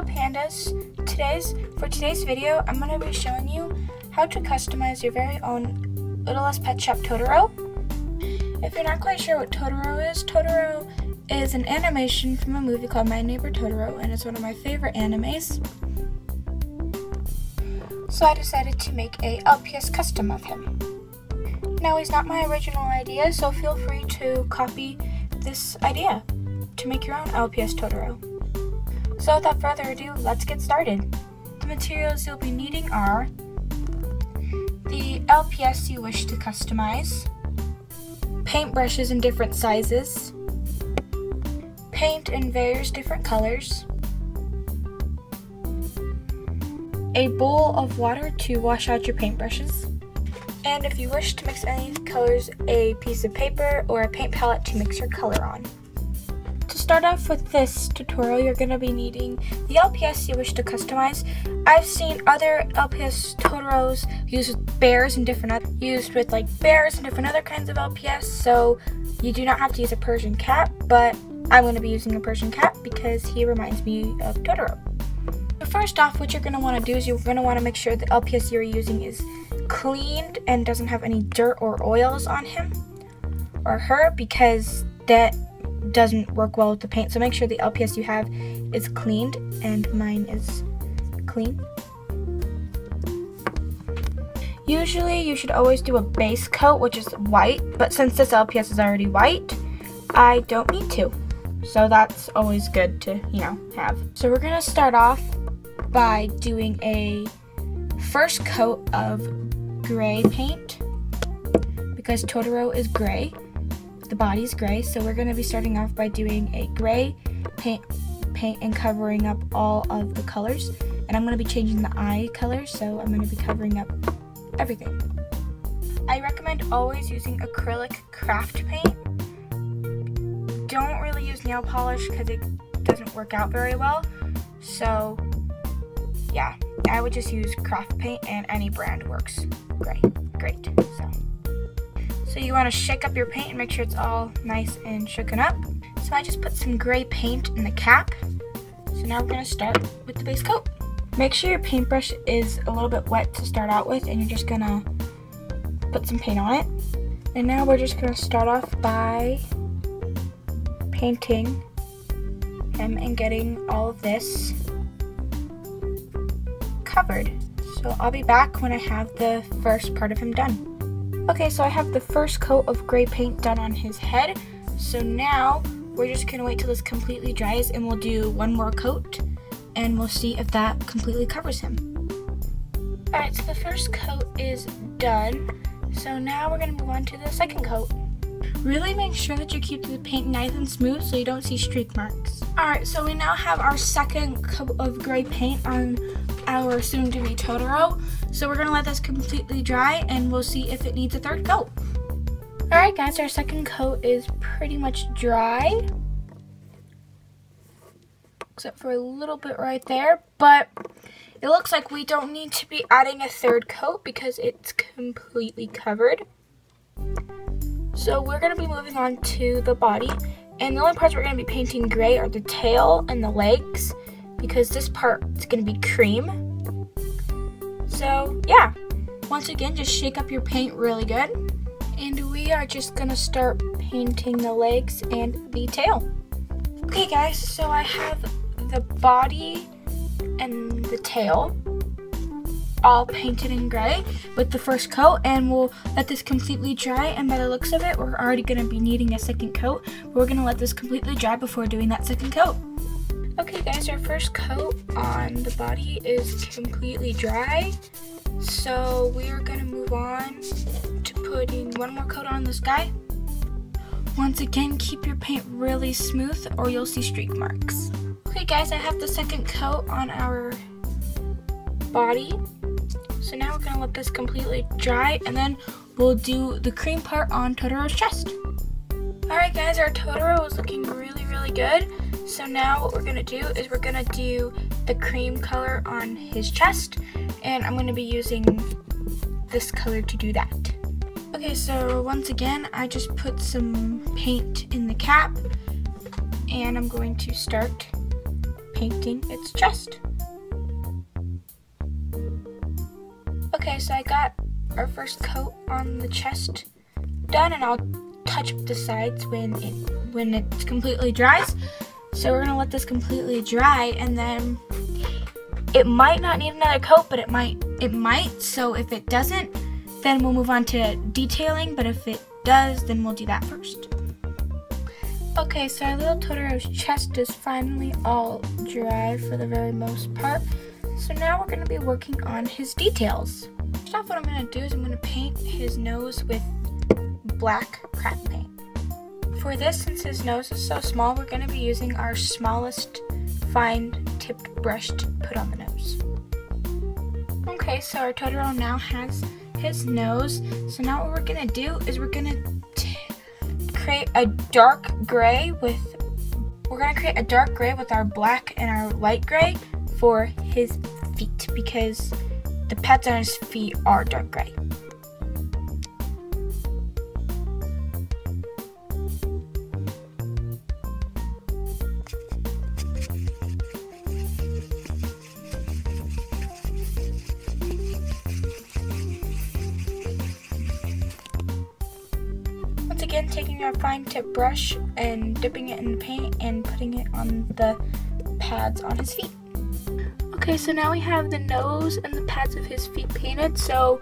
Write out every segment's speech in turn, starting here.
pandas. For today's video, I'm going to be showing you how to customize your very own Littlest Pet Shop Totoro. If you're not quite sure what Totoro is an animation from a movie called My Neighbor Totoro, and it's one of my favorite animes. So I decided to make a LPS custom of him. Now, he's not my original idea, so feel free to copy this idea to make your own LPS Totoro. So without further ado, let's get started. The materials you'll be needing are the LPS you wish to customize, paintbrushes in different sizes, paint in various different colors, a bowl of water to wash out your paintbrushes, and if you wish to mix any colors, a piece of paper or a paint palette to mix your color on. To start off with this tutorial, you're going to be needing the LPS you wish to customize. I've seen other LPS Totoros used with bears and different other kinds of LPS, so you do not have to use a Persian cat, but I'm going to be using a Persian cat because he reminds me of Totoro. So first off, what you're going to want to do is you're going to want to make sure the LPS you're using is cleaned and doesn't have any dirt or oils on him or her, because that doesn't work well with the paint. So make sure the LPS you have is cleaned, and mine is clean. Usually you should always do a base coat, which is white, but since this LPS is already white, I don't need to. So that's always good to, have. So we're gonna start off by doing a first coat of gray paint, because Totoro is gray. The body's gray, so we're going to be starting off by doing a gray paint and covering up all of the colors. And I'm going to be changing the eye color, so I'm going to be covering up everything. I recommend always using acrylic craft paint. Don't really use nail polish because it doesn't work out very well. So yeah, I would just use craft paint, and any brand works great. So you want to shake up your paint and make sure it's all nice and shooken up. So I just put some gray paint in the cap. So now we're going to start with the base coat. Make sure your paintbrush is a little bit wet to start out with, and you're just going to put some paint on it. And now we're just going to start off by painting him and getting all of this covered. So I'll be back when I have the first part of him done. Okay, so I have the first coat of gray paint done on his head. So now we're just gonna wait till this completely dries, and we'll do one more coat and we'll see if that completely covers him. Alright, so the first coat is done. So now we're gonna move on to the second coat. Really make sure that you keep the paint nice and smooth so you don't see streak marks. Alright, so we now have our second coat of gray paint on our soon-to-be Totoro. So we're going to let this completely dry, and we'll see if it needs a third coat. Alright guys, our second coat is pretty much dry, except for a little bit right there, but it looks like we don't need to be adding a third coat because it's completely covered. So we're going to be moving on to the body, and the only parts we're going to be painting gray are the tail and the legs, because this part is going to be cream. So yeah, once again, just shake up your paint really good, and we are just going to start painting the legs and the tail. Okay guys, so I have the body and the tail all painted in gray with the first coat, and we'll let this completely dry, and by the looks of it, we're already going to be needing a second coat, but we're going to let this completely dry before doing that second coat. Okay guys, our first coat on the body is completely dry, so we're going to move on to putting one more coat on this guy. Once again, keep your paint really smooth or you'll see streak marks. Okay guys, I have the second coat on our body. So now we're going to let this completely dry, and then we'll do the cream part on Totoro's chest. Alright guys, our Totoro is looking really good. So now what we're going to do is we're going to do the cream color on his chest, and I'm going to be using this color to do that. Okay, so once again, I just put some paint in the cap, and I'm going to start painting its chest. Okay, so I got our first coat on the chest done, and I'll touch up the sides when it's completely dries. So we're gonna let this completely dry, and then it might not need another coat, but it might. So if it doesn't, then we'll move on to detailing, but if it does, then we'll do that first. Okay, so our little Totoro's chest is finally all dry for the very most part. So now we're gonna be working on his details. First off, what I'm gonna do is I'm gonna paint his nose with black crack paint. For this, since his nose is so small, we're going to be using our smallest fine tipped brush to put on the nose. Okay, so our Totoro now has his nose. So now what we're going to do is we're going to create a dark gray with our black and our light gray for his feet, because the pads on his feet are dark gray. Once again, taking our fine tip brush and dipping it in the paint and putting it on the pads on his feet. Okay, so now we have the nose and the pads of his feet painted, so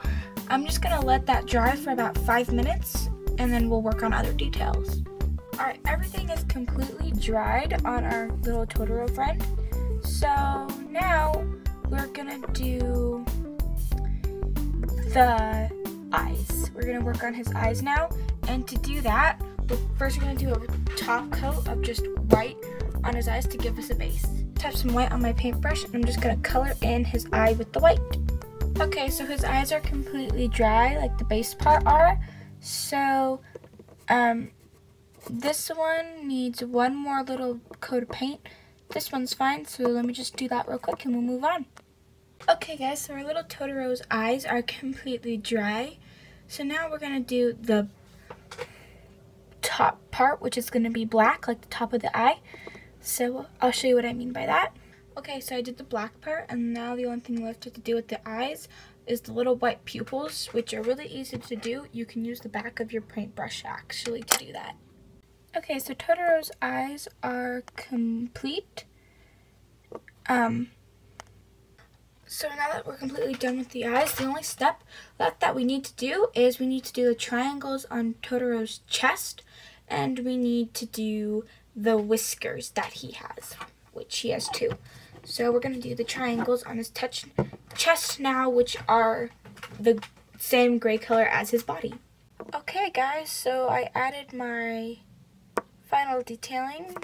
I'm just gonna let that dry for about 5 minutes and then we'll work on other details. Alright, everything is completely dried on our little Totoro friend. So now we're gonna do the eyes. We're gonna work on his eyes now, and to do that, first we're gonna do a top coat of just white on his eyes to give us a base. Tap some white on my paintbrush, and I'm just gonna color in his eye with the white. Okay, so his eyes are completely dry, like the base part are. So, this one needs one more little coat of paint. This one's fine, so let me just do that real quick and we'll move on. Okay guys, so our little Totoro's eyes are completely dry. So now we're gonna do the top part, which is gonna be black, like the top of the eye. So I'll show you what I mean by that. Okay, so I did the black part, and now the only thing left to do with the eyes is the little white pupils, which are really easy to do. You can use the back of your paintbrush actually to do that. Okay, so Totoro's eyes are complete. So now that we're completely done with the eyes, the only step left that we need to do is we need to do the triangles on Totoro's chest, and we need to do the whiskers that he has, which he has 2. So we're going to do the triangles on his chest now, which are the same gray color as his body. Okay guys, so I added my final detailing,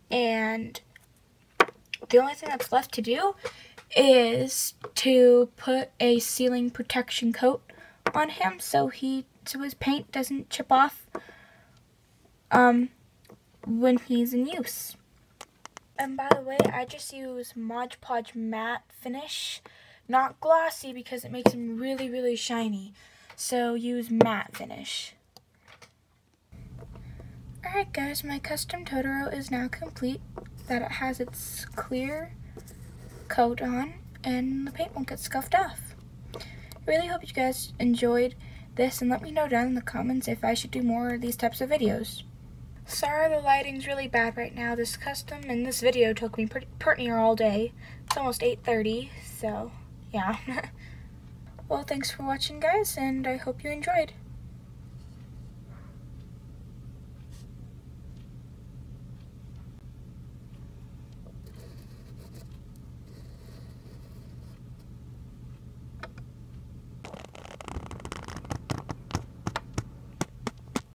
and the only thing that's left to do is to put a ceiling protection coat on him so his paint doesn't chip off when he's in use. And by the way, I just use Mod Podge matte finish, not glossy, because it makes him really, really shiny. So use matte finish. Alright guys, my custom Totoro is now complete. That it has its clear coat on and the paint won't get scuffed off. I really hope you guys enjoyed this, and let me know down in the comments if I should do more of these types of videos. Sorry the lighting's really bad right now. This custom and this video took me pretty near all day. It's almost 8:30, so yeah. Well, thanks for watching guys, and I hope you enjoyed.